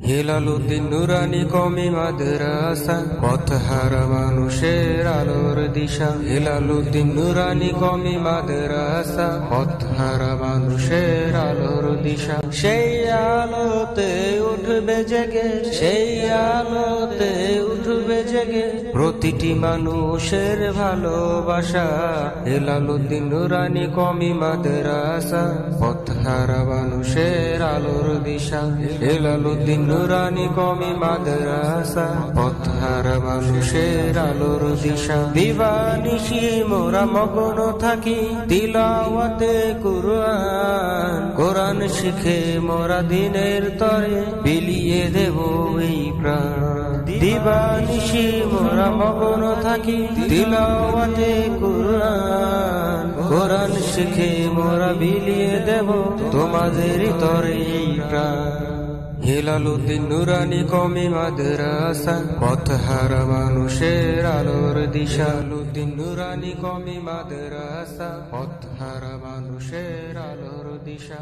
হেলালুদ্দিন নুরানি কওমি মাদ্রাসা, পথহারা মানুষের আলোর দিশা। হেলালুদ্দিন নুরানি কওমি মাদ্রাসা, পথহারা মানুষের আলোর দিশা। সেই আলোতে উঠবে জেগে, সেই আলোতে উঠবে জেগে প্রতিটি মানুষের ভালোবাসা। হেলালুদ্দিন নুরানি কওমি মাদ্রাসা, পথহারা মানুষের আলোর দিশা। হেলালুদ্দিন নুরানি কওমি মাদ্রাসা, পথহারা মানুষের আলোর দিশা। দিবানিশি মোরা মগ্ন থাকি তিলাওয়াতে কুরআন, কোরআন শিখে মোরা দিনের তরে বিলিয়ে দেব এই প্রাণ। দিবানিশি মোরা মগ্ন থাকি তিলাওয়াতে কুরআন, কোরআন শিখে মোরা বিলিয়ে দেব তোমাদের তরে এই প্রাণ। হেলালুদ্দিন নুরানি কওমি মাদ্রাসা, পথহারা মানুষের আলোর দিশা। হেলালুদ্দিন নুরানি কওমি মাদ্রাসা, পথহারা মানুষের আলোর দিশা।